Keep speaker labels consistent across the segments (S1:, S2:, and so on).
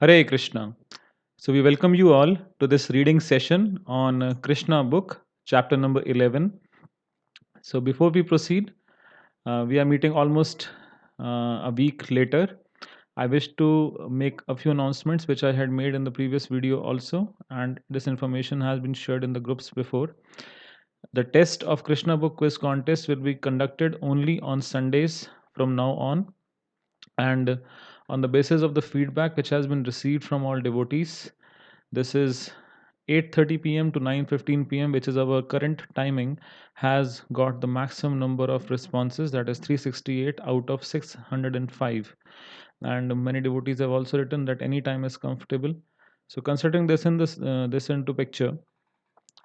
S1: Hare Krishna. So, we welcome you all to this reading session on Krishna book, chapter number 11. So, before we proceed, we are meeting almost a week later. I wish to make a few announcements which I had made in the previous video also, and this information has been shared in the groups before. The test of Krishna book quiz contest will be conducted only on Sundays from now on, and on the basis of the feedback which has been received from all devotees. This is 8:30 p.m. to 9:15 p.m., which is our current timing, has got the maximum number of responses, that is 368 out of 605. And many devotees have also written that any time is comfortable. So considering this into picture,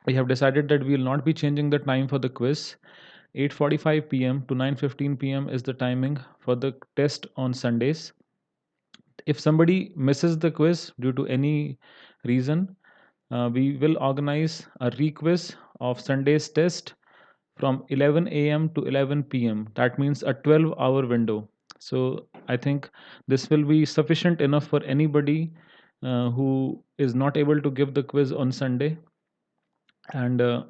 S1: we have decided that we will not be changing the time for the quiz. 8:45 p.m. to 9:15 p.m. is the timing for the test on Sundays. If somebody misses the quiz due to any reason, we will organize a requiz of Sunday's test from 11 a.m. to 11 p.m. That means a 12-hour window. So I think this will be sufficient enough for anybody who is not able to give the quiz on Sunday, and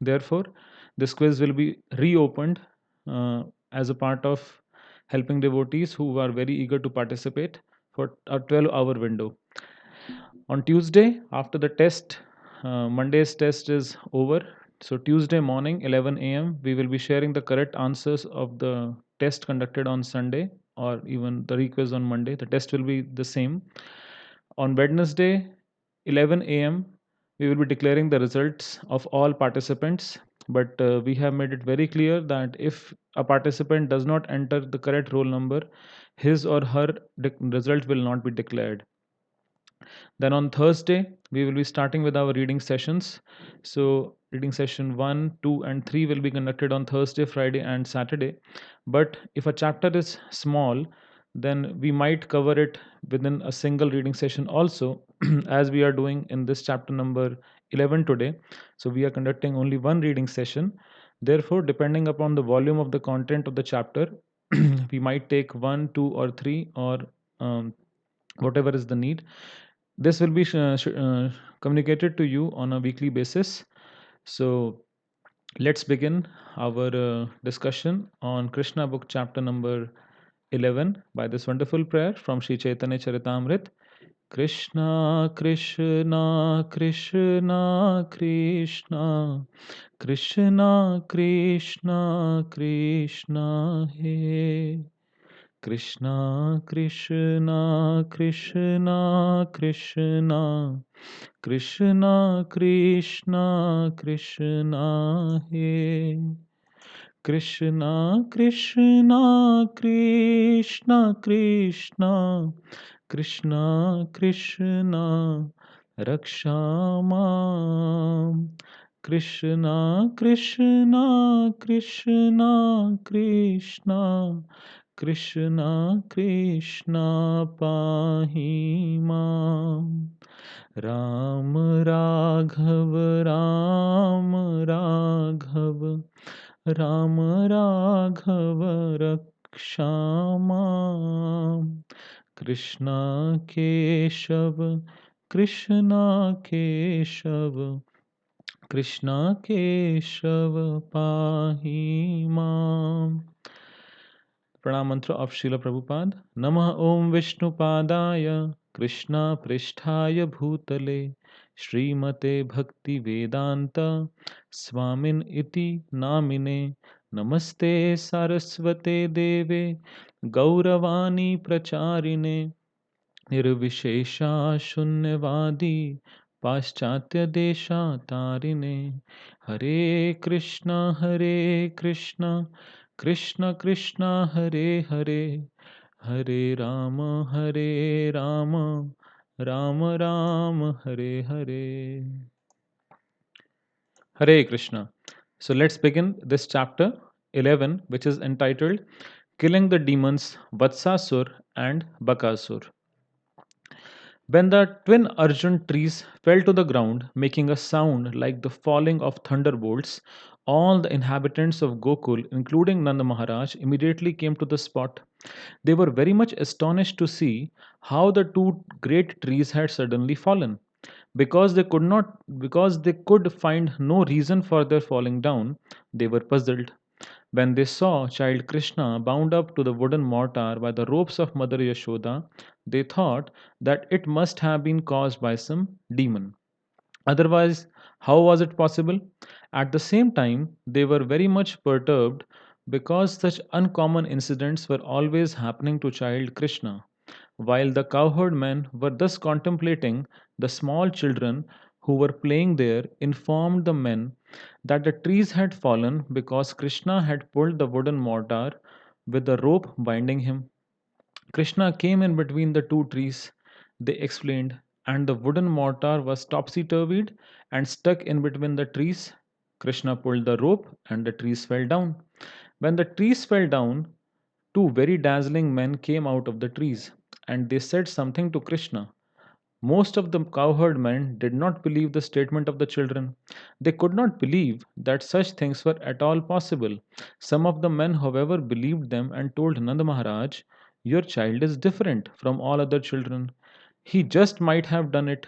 S1: therefore this quiz will be reopened as a part of helping devotees who are very eager to participate for a 12-hour window. On Tuesday, after the test, Monday's test is over. So, Tuesday morning, 11 a.m., we will be sharing the correct answers of the test conducted on Sunday or even the requiz on Monday. The test will be the same. On Wednesday, 11 a.m., we will be declaring the results of all participants. But we have made it very clear that if a participant does not enter the correct roll number, his or her result will not be declared. Then on Thursday, we will be starting with our reading sessions. So, reading session 1, 2, and 3 will be conducted on Thursday, Friday, and Saturday. But if a chapter is small, then we might cover it within a single reading session also, as we are doing in this chapter number 11 today. So, we are conducting only one reading session. Therefore, depending upon the volume of the content of the chapter, we might take one, two, or three, or whatever is the need. This will be communicated to you on a weekly basis. So let's begin our discussion on Krishna book chapter number 11 by this wonderful prayer from Sri Chaitanya Charitamrit. Krishna Krishna Krishna Krishna Krishna Krishna Krishna He Krishna Krishna Krishna Krishna Krishna Krishna Krishna He Krishna Krishna Krishna Krishna Krishna Krishna Rakshamam Krishna Krishna Krishna Krishna Krishna Krishna Pahi Mam Ram Raghav Ram Raghav Ram Raghav Rakshamam Krishna Keshav Krishna Keshav Krishna Keshav Pahi Mam. Pranam mantra of Srila Prabhupada. Namah Om Vishnupadaya Krishna Pristhaya Bhutale Srimate Bhakti Vedanta Swamin Iti Namine Namaste Saraswate Deve Gauravani Pracharine Nirvishesha Shunyavadi Paschatya Desha Tarine Hare Krishna Krishna Krishna Hare Hare Hare Rama Rama Rama Rama Hare Hare. Hare Krishna. So let's begin this chapter 11, which is entitled Killing the Demons Vatsasur and Bakasur. When the twin Arjun trees fell to the ground, making a sound like the falling of thunderbolts, All the inhabitants of Gokul, including Nanda Maharaj, immediately came to the spot. They were very much astonished to see how the two great trees had suddenly fallen. Because they could find no reason for their falling down, they were puzzled. When they saw child Krishna bound up to the wooden mortar by the ropes of Mother Yashoda, they thought that it must have been caused by some demon. Otherwise, how was it possible? At the same time, they were very much perturbed because such uncommon incidents were always happening to child Krishna. While the cowherd men were thus contemplating, the small children who were playing there informed the men that the trees had fallen because Krishna had pulled the wooden mortar with the rope binding him. Krishna came in between the two trees, they explained, and the wooden mortar was topsy turvied and stuck in between the trees. Krishna pulled the rope and the trees fell down. When the trees fell down, two very dazzling men came out of the trees, and they said something to Krishna. Most of the cowherd men did not believe the statement of the children. They could not believe that such things were at all possible. Some of the men, however, believed them and told Nanda Maharaj, "Your child is different from all other children. He just might have done it."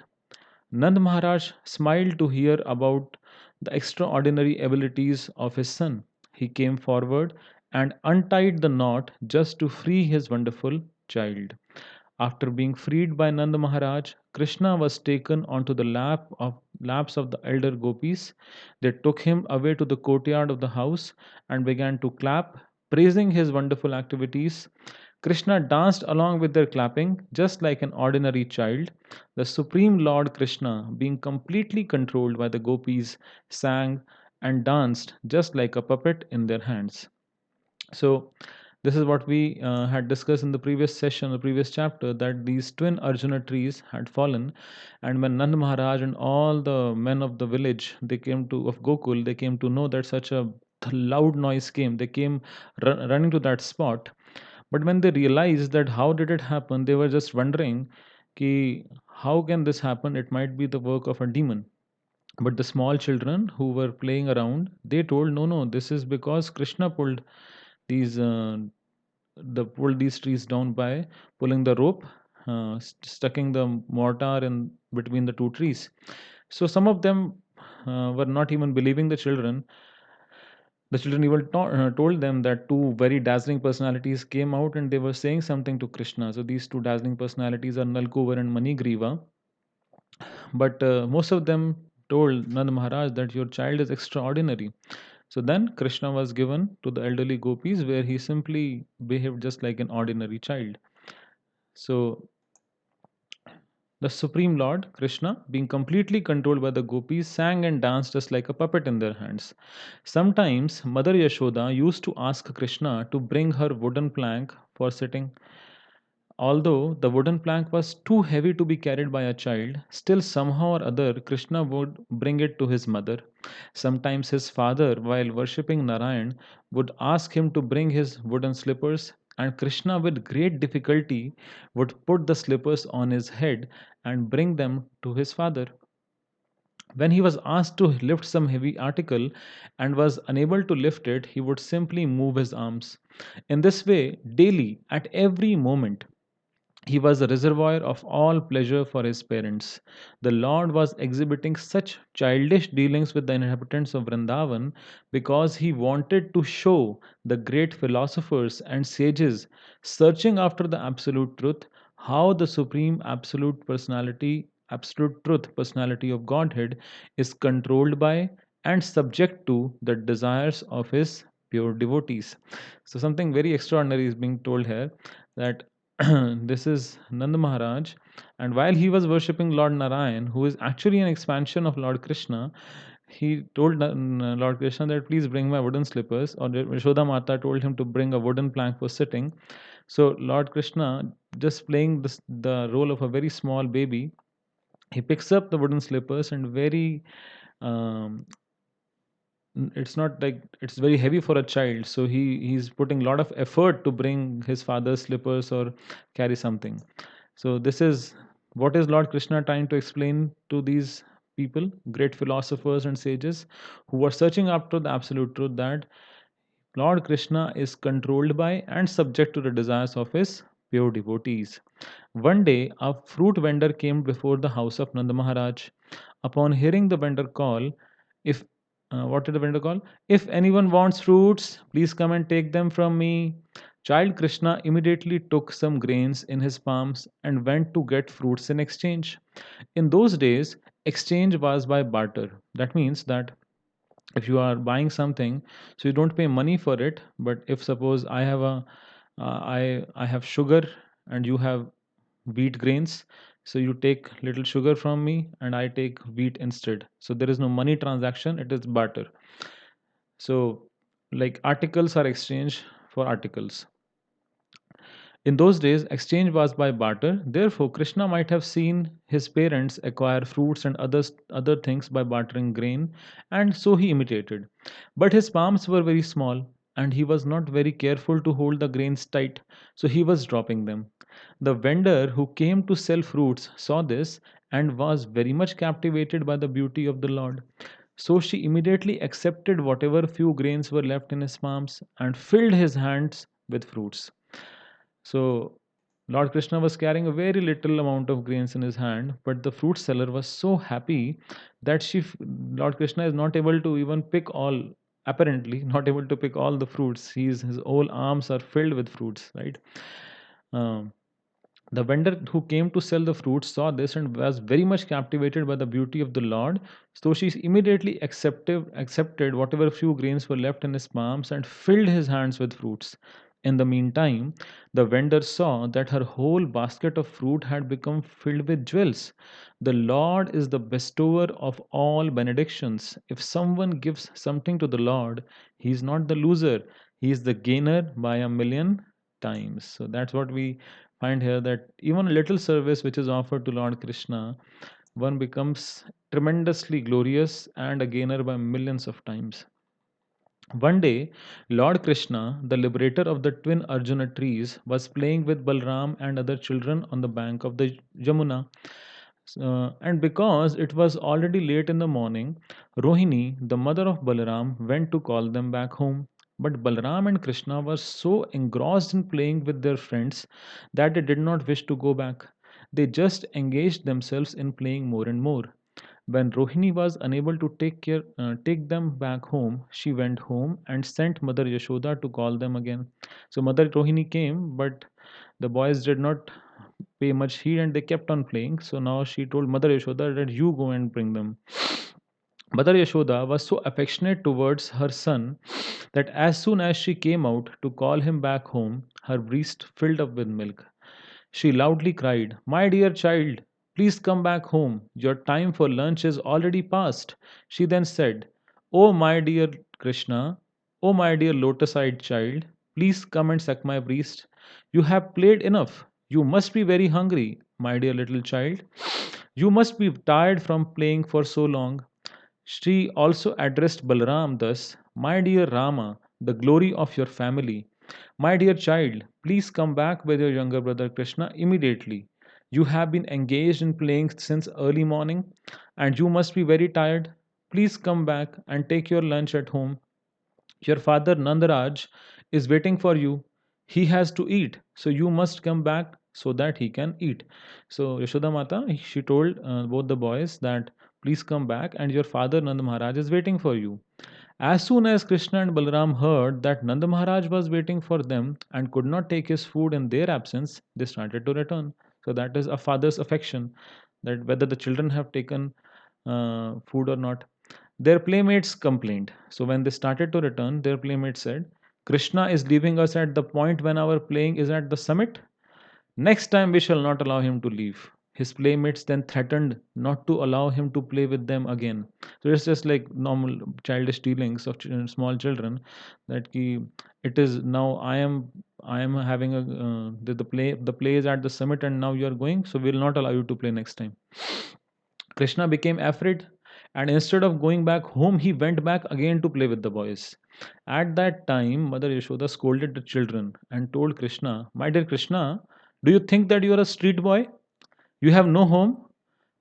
S1: Nand Maharaj smiled to hear about the extraordinary abilities of his son. He came forward and untied the knot just to free his wonderful child. After being freed by Nand Maharaj, Krishna was taken onto the laps of the elder gopis. They took him away to the courtyard of the house and began to clap, praising his wonderful activities. Krishna danced along with their clapping, just like an ordinary child. The Supreme Lord Krishna, being completely controlled by the gopis, sang and danced just like a puppet in their hands. So, this is what we had discussed in the previous session, the previous chapter, that these twin Arjuna trees had fallen, and when Nand Maharaj and all the men of the village they came to of Gokul, they came to know that such a loud noise came. They came running to that spot, but when they realized that how did it happen, they were just wondering, ki, how can this happen? It might be the work of a demon. But the small children who were playing around, they told, no, no, this is because Krishna pulled these pulled these trees down by pulling the rope, stucking the mortar in between the two trees. So some of them were not even believing the children. The children even told them that two very dazzling personalities came out and they were saying something to Krishna. So these two dazzling personalities are Nalkuvar and Manigriva. But most of them told Nand Maharaj that your child is extraordinary. So then Krishna was given to the elderly gopis where he simply behaved just like an ordinary child. So the Supreme Lord, Krishna, being completely controlled by the gopis, sang and danced just like a puppet in their hands. Sometimes Mother Yashoda used to ask Krishna to bring her wooden plank for sitting. Although the wooden plank was too heavy to be carried by a child, still somehow or other Krishna would bring it to his mother. Sometimes his father, while worshipping Narayan, would ask him to bring his wooden slippers, and Krishna, with great difficulty, would put the slippers on his head and bring them to his father. When he was asked to lift some heavy article and was unable to lift it, he would simply move his arms. In this way, daily, at every moment, he was a reservoir of all pleasure for his parents. The Lord was exhibiting such childish dealings with the inhabitants of Vrindavan because he wanted to show the great philosophers and sages searching after the absolute truth how the supreme absolute truth personality of Godhead is controlled by and subject to the desires of his pure devotees. So, something very extraordinary is being told here, that this is Nanda Maharaj, and while he was worshipping Lord Narayan, who is actually an expansion of Lord Krishna, he told Lord Krishna that please bring my wooden slippers, or Yashoda Mata told him to bring a wooden plank for sitting. So Lord Krishna, just playing the role of a very small baby, he picks up the wooden slippers and very um, it's not like it's very heavy for a child, so he's putting a lot of effort to bring his father's slippers or carry something. So this is what is Lord Krishna trying to explain to these people, great philosophers and sages who were searching after the absolute truth that Lord Krishna is controlled by and subject to the desires of his pure devotees. One day, a fruit vendor came before the house of Nanda Maharaj. Upon hearing the vendor call, if what did the vendor call? If anyone wants fruits, please come and take them from me. Child Krishna immediately took some grains in his palms and went to get fruits in exchange. In those days, exchange was by barter. That means that if you are buying something, so you don't pay money for it, but if suppose I have a I have sugar and you have wheat grains, so you take little sugar from me and I take wheat instead, so there is no money transaction, it is barter. So like articles are exchanged for articles. In those days, exchange was by barter. Therefore, Krishna might have seen his parents acquire fruits and other things by bartering grain, and so he imitated. But his palms were very small, and he was not very careful to hold the grains tight, so he was dropping them. The vendor who came to sell fruits saw this and was very much captivated by the beauty of the Lord. So she immediately accepted whatever few grains were left in his palms and filled his hands with fruits. So Lord Krishna was carrying a very little amount of grains in his hand, but the fruit seller was so happy that Lord Krishna is not able to even pick all, apparently, not able to pick all the fruits. His whole arms are filled with fruits, right? Um, the vendor who came to sell the fruits saw this and was very much captivated by the beauty of the Lord. So she immediately accepted whatever few grains were left in his palms and filled his hands with fruits. In the meantime, the vendor saw that her whole basket of fruit had become filled with jewels. The Lord is the bestower of all benedictions. If someone gives something to the Lord, he is not the loser, he is the gainer by a million times. So that's what we find here, that even a little service which is offered to Lord Krishna, one becomes tremendously glorious and a gainer by millions of times. One day, Lord Krishna, the liberator of the twin Arjuna trees, was playing with Balram and other children on the bank of the Jamuna. And because it was already late in the morning, Rohini, the mother of Balaram, went to call them back home. But Balaram and Krishna were so engrossed in playing with their friends that they did not wish to go back. They just engaged themselves in playing more and more. When Rohini was unable to take them back home, she went home and sent Mother Yashoda to call them again. So Mother Rohini came, but the boys did not pay much heed and they kept on playing. So now she told Mother Yashoda that you go and bring them. Mother Yashoda was so affectionate towards her son that as soon as she came out to call him back home, her breast filled up with milk. She loudly cried, "My dear child, please come back home. Your time for lunch is already past." She then said, "Oh, my dear Krishna, oh, my dear lotus eyed child, please come and suck my breast. You have played enough. You must be very hungry, my dear little child. You must be tired from playing for so long." She also addressed Balaram thus, "My dear Rama, the glory of your family, my dear child, please come back with your younger brother Krishna immediately. You have been engaged in playing since early morning and you must be very tired. Please come back and take your lunch at home. Your father Nandaraj is waiting for you. He has to eat, so you must come back so that he can eat." So Yashoda Mata, she told both the boys that please come back and your father Nanda Maharaj is waiting for you. As soon as Krishna and Balaram heard that Nanda Maharaj was waiting for them and could not take his food in their absence, they started to return. So that is a father's affection, that whether the children have taken food or not. Their playmates complained. So when they started to return, their playmates said, "Krishna is leaving us at the point when our playing is at the summit. Next time we shall not allow him to leave." His playmates then threatened not to allow him to play with them again. So it's just like normal childish dealings of small children. That it is now I am having the play is at the summit and now you are going, so we will not allow you to play next time. Krishna became afraid and instead of going back home, he went back again to play with the boys. At that time, Mother Yashoda scolded the children and told Krishna, "My dear Krishna, do you think that you are a street boy? You have no home?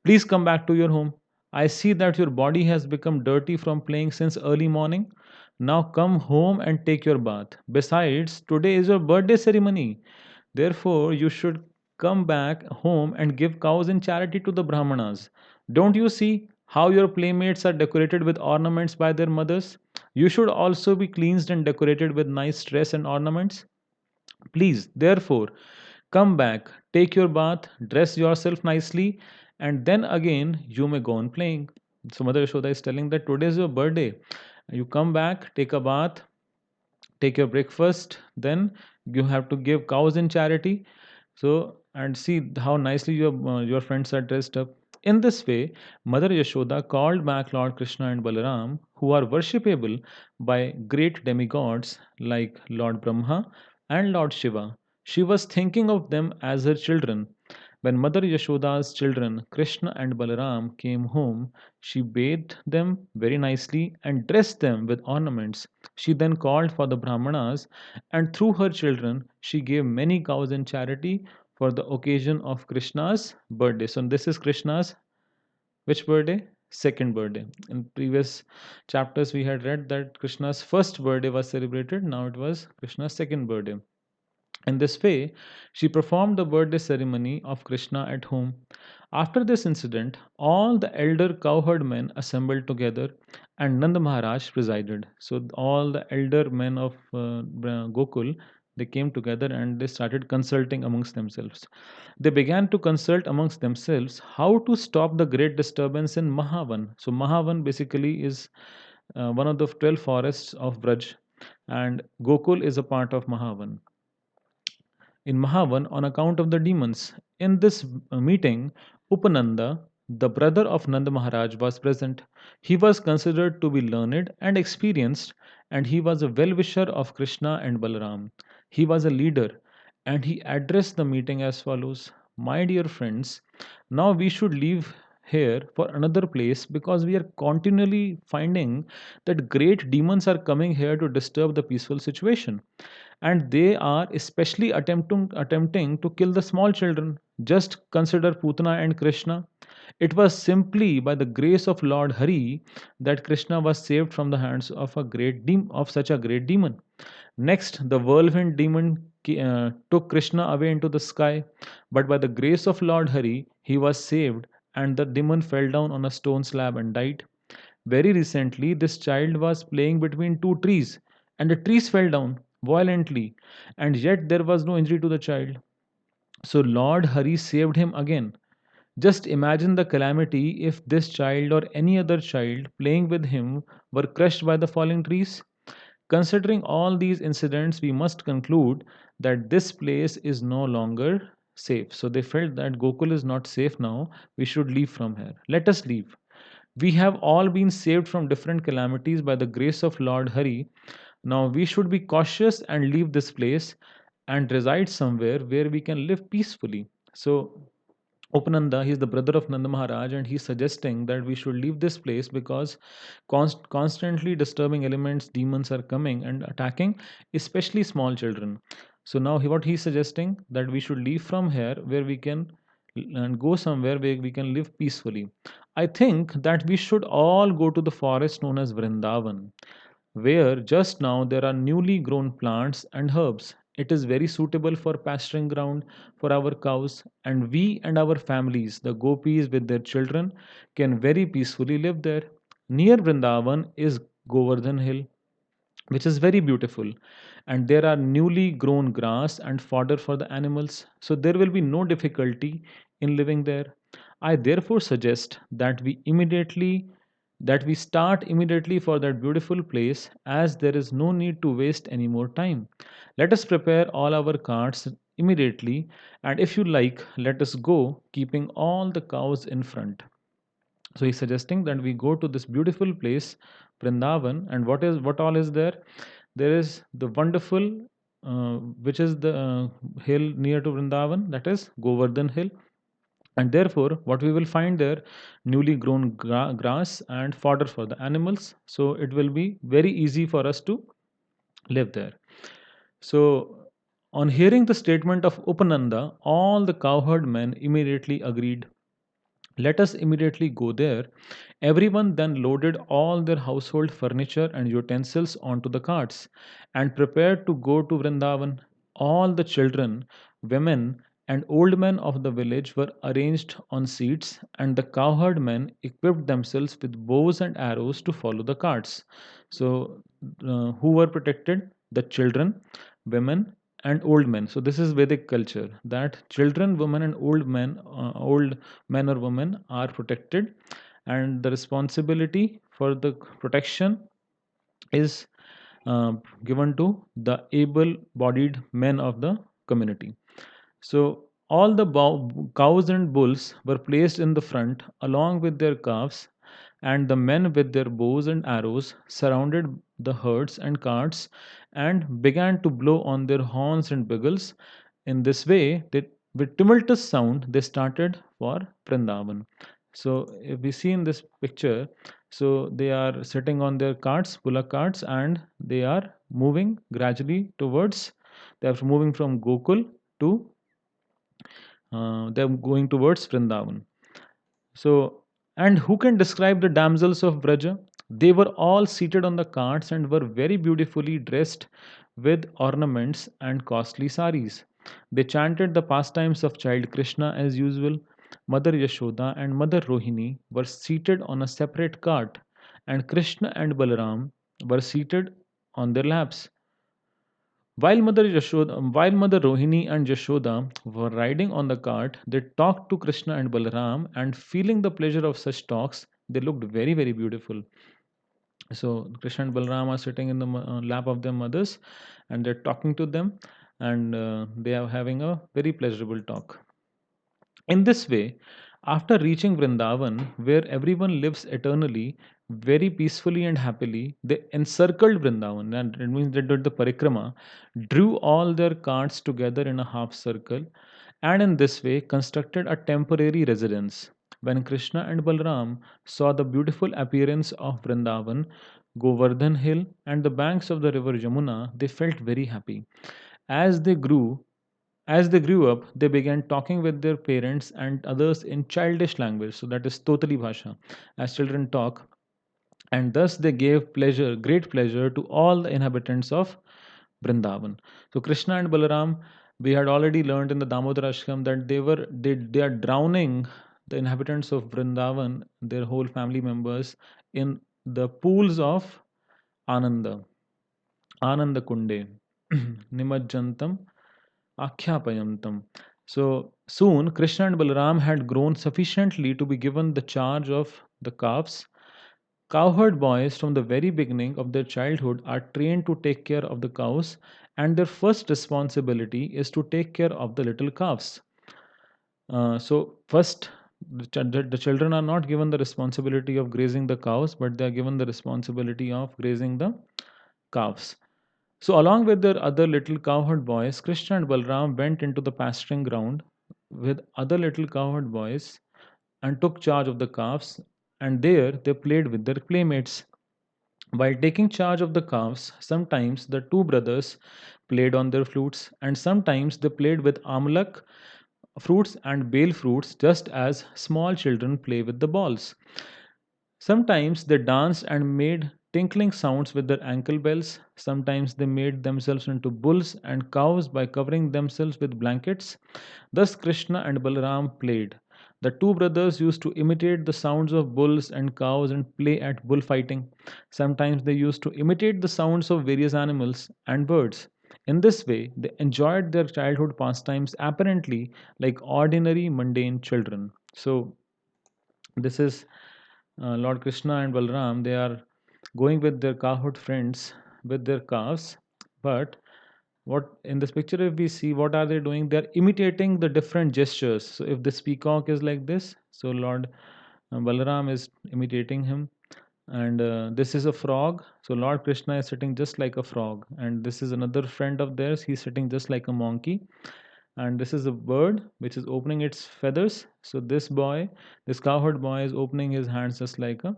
S1: Please come back to your home." I see that your body has become dirty from playing since early morning. Now come home and take your bath. Besides, today is your birthday ceremony. Therefore, you should come back home and give cows in charity to the Brahmanas. Don't you see how your playmates are decorated with ornaments by their mothers? You should also be cleansed and decorated with nice dress and ornaments. Please, therefore, come back, take your bath, dress yourself nicely, and then again you may go on playing. So, Mother Yashoda is telling that today is your birthday. You come back, take a bath, take your breakfast, then you have to give cows in charity. So, and see how nicely your friends are dressed up. In this way, Mother Yashoda called back Lord Krishna and Balaram, who are worshipable by great demigods like Lord Brahma and Lord Shiva. She was thinking of them as her children. When Mother Yashoda's children, Krishna and Balaram, came home, she bathed them very nicely and dressed them with ornaments. She then called for the Brahmanas, and through her children, she gave many cows in charity for the occasion of Krishna's birthday. So, this is Krishna's which birthday? Second birthday. In previous chapters, we had read that Krishna's first birthday was celebrated. Now it was Krishna's second birthday. In this way, she performed the birthday ceremony of Krishna at home. After this incident, all the elder cowherd men assembled together and Nanda Maharaj presided. So, all the elder men of Gokul, they came together and they started consulting amongst themselves. They began to consult amongst themselves how to stop the great disturbance in Mahavan. So, Mahavan basically is one of the 12 forests of Braj, and Gokul is a part of Mahavan in Mahavan on account of the demons. In this meeting, Upananda, the brother of Nanda Maharaj, was present. He was considered to be learned and experienced, and he was a well wisher of Krishna and Balaram. He was a leader, and he addressed the meeting as follows: My dear friends, now we should leave here for another place because we are continually finding that great demons are coming here to disturb the peaceful situation, and they are especially attempting to kill the small children. Just consider Putana and Krishna. It was simply by the grace of Lord Hari that Krishna was saved from the hands of such a great demon. Next, the whirlwind demon took Krishna away into the sky, but by the grace of Lord Hari, he was saved, and the demon fell down on a stone slab and died. Very recently, this child was playing between two trees, and the trees fell down violently, and yet there was no injury to the child. So, Lord Hari saved him again. Just imagine the calamity if this child or any other child playing with him were crushed by the falling trees. Considering all these incidents, we must conclude that this place is no longer safe. So they felt that Gokul is not safe now. We should leave from here. Let us leave. We have all been saved from different calamities by the grace of Lord Hari. Now we should be cautious and leave this place and reside somewhere where we can live peacefully. So Upananda, he is the brother of Nanda Maharaj, and he's suggesting that we should leave this place because constantly disturbing elements, demons are coming and attacking, especially small children. So now what he's suggesting that we should leave from here where we can and go somewhere where we can live peacefully. I think that we should all go to the forest known as Vrindavan, where just now there are newly grown plants and herbs. It is very suitable for pasturing ground for our cows, and we and our families, the gopis with their children, can very peacefully live there. Near Vrindavan is Govardhan Hill, which is very beautiful, and there are newly grown grass and fodder for the animals, so there will be no difficulty in living there. I therefore suggest that we start immediately for that beautiful place, as there is no need to waste any more time. Let us prepare all our carts immediately, and if you like, let us go, keeping all the cows in front. So he's suggesting that we go to this beautiful place, Vrindavan, and what all is there? There is the wonderful, which is the hill near to Vrindavan, that is Govardhan Hill, and therefore what we will find there, newly grown grass and fodder for the animals. So it will be very easy for us to live there. So on hearing the statement of Upananda, all the cowherd men immediately agreed. Let us immediately go there. Everyone then loaded all their household furniture and utensils onto the carts and prepared to go to Vrindavan. All the children, women, and old men of the village were arranged on seats, and the cowherd men equipped themselves with bows and arrows to follow the carts. So, who were protected? The children, women, and old men. So, this is Vedic culture that children, women, and old men or women are protected, and the responsibility for the protection is uh, given to the able bodied men of the community. So all the cows and bulls were placed in the front along with their calves, and the men with their bows and arrows surrounded the herds and carts and began to blow on their horns and bugles. In this way, with tumultuous sound, they started for Vrindavan. So, if we see in this picture, so they are sitting on their carts, bullock carts, and they are moving gradually towards. They are moving from Gokul to. They are going towards Vrindavan. So, and who can describe the damsels of Braja? They were all seated on the carts and were very beautifully dressed with ornaments and costly saris. They chanted the pastimes of child Krishna as usual. Mother Yashoda and Mother Rohini were seated on a separate cart, and Krishna and Balaram were seated on their laps. While Mother Rohini and Jashoda were riding on the cart, they talked to Krishna and Balaram, and feeling the pleasure of such talks, they looked very, very beautiful. So Krishna and Balaram are sitting in the lap of their mothers, and they're talking to them, and they are having a very pleasurable talk. In this way, after reaching Vrindavan, where everyone lives eternally, very peacefully and happily, they encircled Vrindavan, and it means they did the parikrama, drew all their carts together in a half circle, and in this way constructed a temporary residence. When Krishna and Balram saw the beautiful appearance of Vrindavan, Govardhan Hill, and the banks of the river Yamuna, they felt very happy. As they grew, as they grew up, they began talking with their parents and others in childish language, so that is Totali Bhasha, as children talk, and thus they gave great pleasure to all the inhabitants of Vrindavan. So Krishna and Balaram, we had already learned in the Damodar Ashram that they are drowning the inhabitants of Vrindavan, their whole family members, in the pools of Ananda, Ananda Kunde, Nimajjantam, Akhyapayantam. So soon, Krishna and Balaram had grown sufficiently to be given the charge of the calves. Cowherd boys from the very beginning of their childhood are trained to take care of the cows, and their first responsibility is to take care of the little calves. So, first, the children are not given the responsibility of grazing the cows, but they are given the responsibility of grazing the calves. So, along with their other little cowherd boys, Krishna and Balram went into the pasturing ground with other little cowherd boys and took charge of the calves, and there they played with their playmates. While taking charge of the calves, sometimes the two brothers played on their flutes, and sometimes they played with amalak fruits and bale fruits just as small children play with the balls. Sometimes they danced and made tinkling sounds with their ankle bells. Sometimes they made themselves into bulls and cows by covering themselves with blankets. Thus Krishna and Balaram played. The two brothers used to imitate the sounds of bulls and cows and play at bullfighting. Sometimes they used to imitate the sounds of various animals and birds. In this way, they enjoyed their childhood pastimes apparently like ordinary mundane children. So, this is Lord Krishna and Balram. They are going with their cowherd friends with their calves, but what in this picture, if we see, what are they doing? They are imitating the different gestures. So if this peacock is like this, so Lord Balaram is imitating him, and this is a frog, so Lord Krishna is sitting just like a frog, and this is another friend of theirs, he's sitting just like a monkey, and this is a bird which is opening its feathers. So this cowherd boy is opening his hands just like a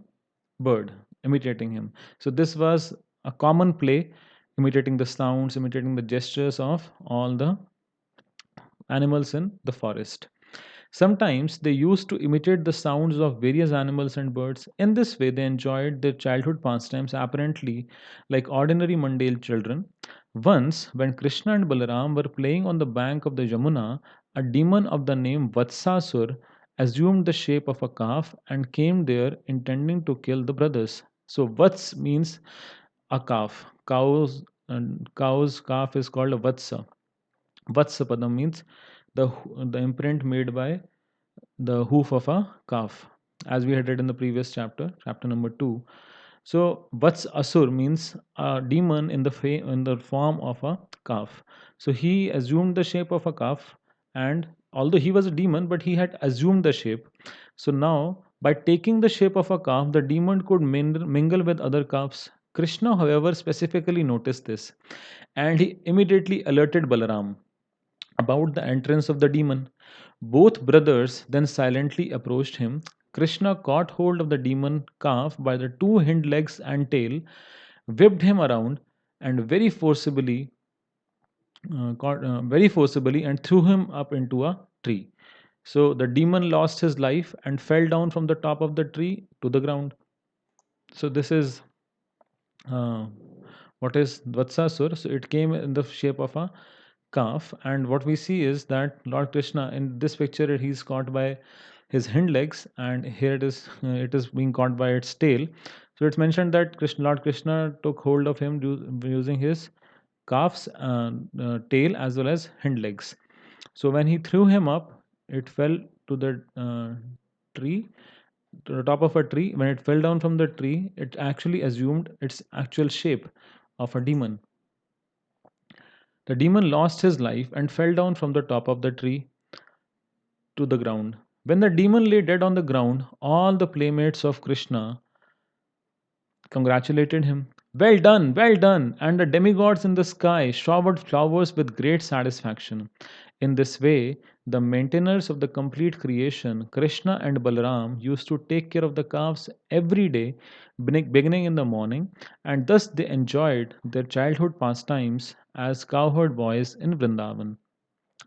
S1: bird, imitating him. So this was a common play, imitating the sounds, imitating the gestures of all the animals in the forest. Sometimes they used to imitate the sounds of various animals and birds. In this way, they enjoyed their childhood pastimes apparently like ordinary mundane children. Once, when Krishna and Balaram were playing on the bank of the Yamuna, a demon of the name Vatsasur assumed the shape of a calf and came there intending to kill the brothers. So, Vats means a calf. Cow's calf is called a Vatsa. Vatsapadam means the imprint made by the hoof of a calf, as we had read in the previous chapter, chapter number 2. So, Vats Asur means a demon in the form of a calf. So, he assumed the shape of a calf, and although he was a demon, but he had assumed the shape. So, now by taking the shape of a calf, the demon could mingle with other calves. Krishna, however, specifically noticed this, and he immediately alerted Balaram about the entrance of the demon. Both brothers then silently approached him. Krishna caught hold of the demon calf by the two hind legs and tail, whipped him around, and very forcibly, and threw him up into a tree. So the demon lost his life and fell down from the top of the tree to the ground. So this is uh, what is Vatsasur. So it came in the shape of a calf, and what we see is that Lord Krishna in this picture he's caught by his hind legs, and here it is being caught by its tail. So it's mentioned that Lord Krishna took hold of him using his calf's tail as well as hind legs. So when he threw him up, it fell to the tree, to the top of a tree. When it fell down from the tree, it actually assumed its actual shape of a demon. The demon lost his life and fell down from the top of the tree to the ground. When the demon lay dead on the ground, all the playmates of Krishna congratulated him. Well done! And the demigods in the sky showered flowers with great satisfaction. In this way, the maintainers of the complete creation, Krishna and Balaram, used to take care of the calves every day, beginning in the morning, and thus they enjoyed their childhood pastimes as cowherd boys in Vrindavan.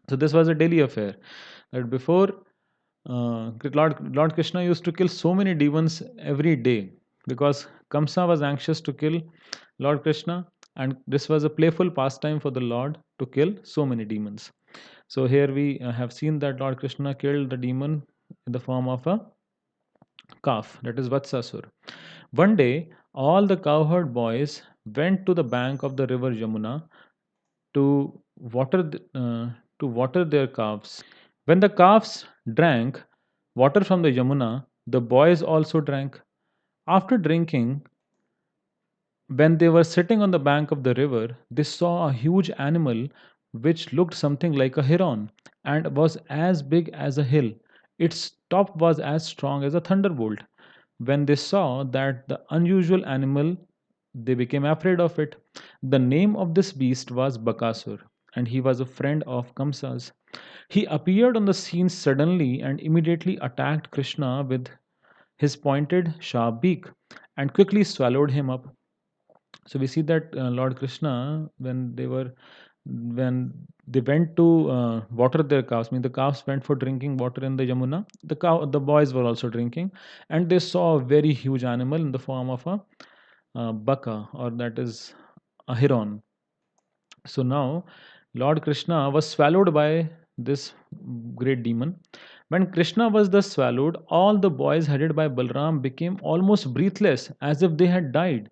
S1: So, this was a daily affair. That before Lord Krishna used to kill so many demons every day because Kamsa was anxious to kill Lord Krishna, and this was a playful pastime for the Lord to kill so many demons. So here we have seen that Lord Krishna killed the demon in the form of a calf, that is Vatsasur. One day, all the cowherd boys went to the bank of the river Yamuna to to water their calves. When the calves drank water from the Yamuna, the boys also drank. After drinking, when they were sitting on the bank of the river, they saw a huge animal which looked something like a heron and was as big as a hill. Its top was as strong as a thunderbolt. When they saw that the unusual animal, they became afraid of it. The name of this beast was Bakasur, and he was a friend of Kamsa's. He appeared on the scene suddenly and immediately attacked Krishna with his pointed, sharp beak and quickly swallowed him up. So we see that Lord Krishna, when they went to water their cows, I mean the cows went for drinking water in the Yamuna. The boys were also drinking, and they saw a very huge animal in the form of a baka, or that is a heron. So now Lord Krishna was swallowed by this great demon. When Krishna was thus swallowed, all the boys headed by Balram became almost breathless as if they had died.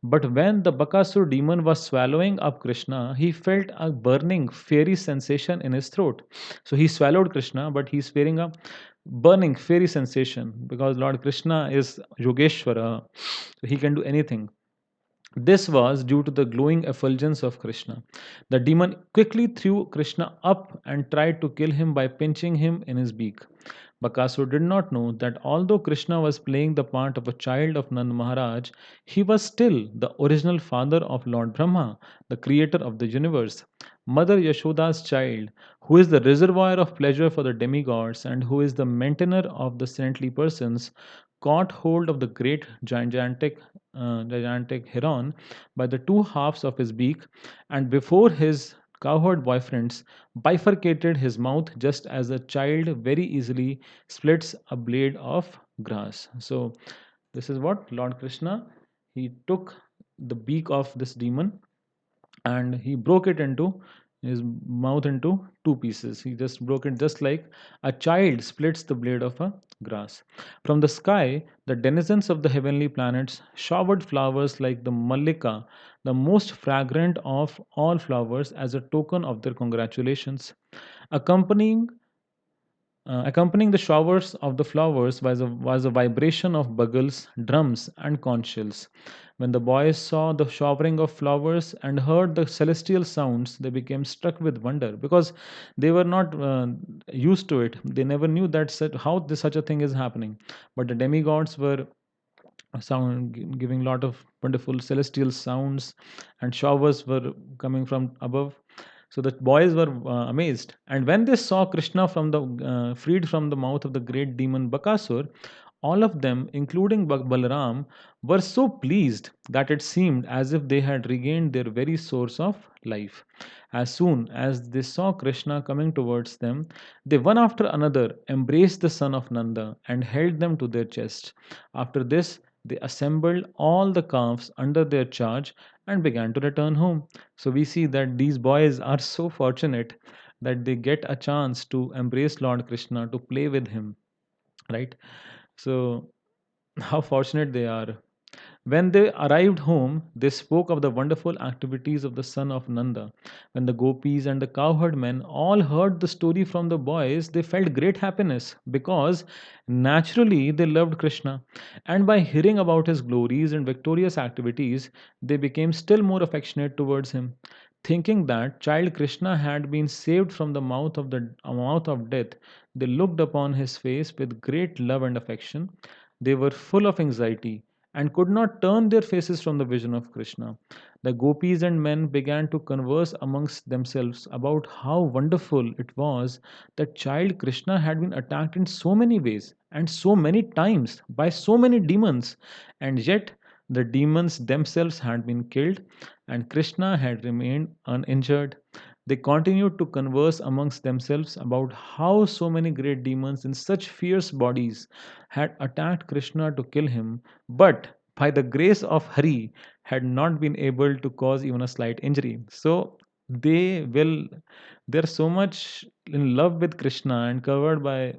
S1: But when the Bakasur demon was swallowing up Krishna, he felt a burning, fiery sensation in his throat. So he swallowed Krishna, but he's feeling a burning, fiery sensation because Lord Krishna is Yogeshwara, so he can do anything. This was due to the glowing effulgence of Krishna. The demon quickly threw Krishna up and tried to kill him by pinching him in his beak. Bakasur did not know that although Krishna was playing the part of a child of Nand Maharaj, he was still the original father of Lord Brahma, the creator of the universe. Mother Yashoda's child, who is the reservoir of pleasure for the demigods and who is the maintainer of the saintly persons, caught hold of the great gigantic heron by the two halves of his beak, and before his cowherd boyfriends bifurcated his mouth just as a child very easily splits a blade of grass. So, this is what Lord Krishna, he took the beak of this demon and he broke it into his mouth into two pieces. He just broke it just like a child splits the blade of a grass. From the sky, the denizens of the heavenly planets showered flowers like the mallika, the most fragrant of all flowers, as a token of their congratulations. Accompanying accompanying the showers of the flowers was a vibration of bugles, drums, and conch shells. When the boys saw the showering of flowers and heard the celestial sounds, they became struck with wonder because they were not used to it. They never knew how such a thing is happening. But the demigods were giving a lot of wonderful celestial sounds, and showers were coming from above. So the boys were amazed, and when they saw Krishna from the freed from the mouth of the great demon Bakasur, all of them, including Balaram, were so pleased that it seemed as if they had regained their very source of life. As soon as they saw Krishna coming towards them, they one after another embraced the son of Nanda and held them to their chests. After this, they assembled all the calves under their charge and began to return home. So we see that these boys are so fortunate that they get a chance to embrace Lord Krishna, to play with him, right? So, how fortunate they are. When they arrived home, they spoke of the wonderful activities of the son of Nanda. When the gopis and the cowherd men all heard the story from the boys, they felt great happiness because naturally they loved Krishna. And by hearing about his glories and victorious activities, they became still more affectionate towards him. Thinking that child Krishna had been saved from the mouth of death, they looked upon his face with great love and affection. They were full of anxiety and could not turn their faces from the vision of Krishna. The gopis and men began to converse amongst themselves about how wonderful it was that child Krishna had been attacked in so many ways and so many times by so many demons, and yet the demons themselves had been killed and Krishna had remained uninjured. They continued to converse amongst themselves about how so many great demons in such fierce bodies had attacked Krishna to kill him, but by the grace of Hari had not been able to cause even a slight injury. So they're so much in love with Krishna and covered by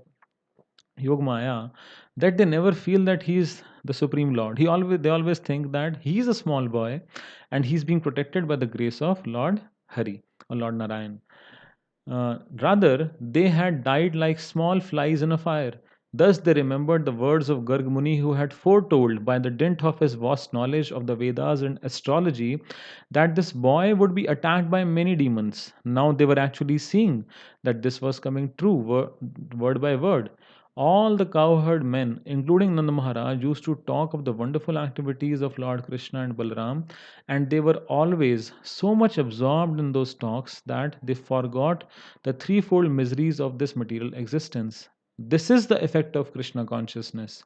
S1: Yogmaya that they never feel that he's the supreme lord. They always think that he's a small boy and he's being protected by the grace of Lord Hari or Lord Narayan. Rather, they had died like small flies in a fire. Thus, they remembered the words of Garg Muni, who had foretold, by the dint of his vast knowledge of the Vedas and astrology, that this boy would be attacked by many demons. Now they were actually seeing that this was coming true, word by word. All the cowherd men, including Nanda Maharaj, used to talk of the wonderful activities of Lord Krishna and Balaram, and they were always so much absorbed in those talks that they forgot the threefold miseries of this material existence. This is the effect of Krishna consciousness.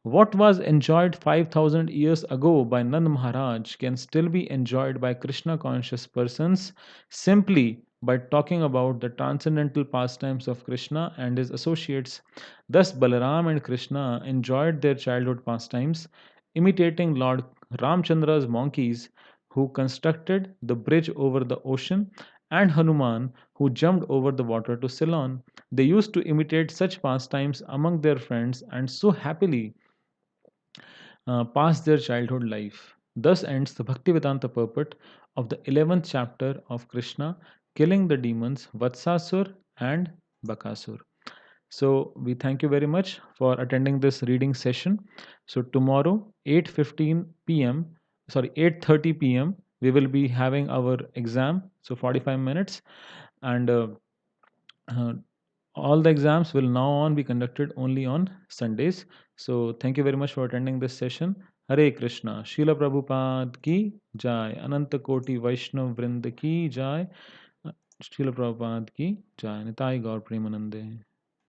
S1: What was enjoyed 5,000 years ago by Nand Maharaj can still be enjoyed by Krishna conscious persons simply by talking about the transcendental pastimes of Krishna and his associates. Thus, Balaram and Krishna enjoyed their childhood pastimes, imitating Lord Ramchandra's monkeys who constructed the bridge over the ocean, and Hanuman who jumped over the water to Ceylon. They used to imitate such pastimes among their friends and so happily past their childhood life. Thus ends the Bhaktivedanta purport of the 11th chapter of Krishna killing the demons Vatsasur and Bakasur. So we thank you very much for attending this reading session. So tomorrow 8:15 p.m. sorry 8:30 p.m. we will be having our exam, so 45 minutes, and uh, all the exams will now on be conducted only on Sundays. So thank you very much for attending this session. Hare Krishna. Srila Prabhupada ki jai. Ananta Koti Vaishnav Vrind ki jai. Srila Prabhupada ki jai. Nitai Gaur Premanande.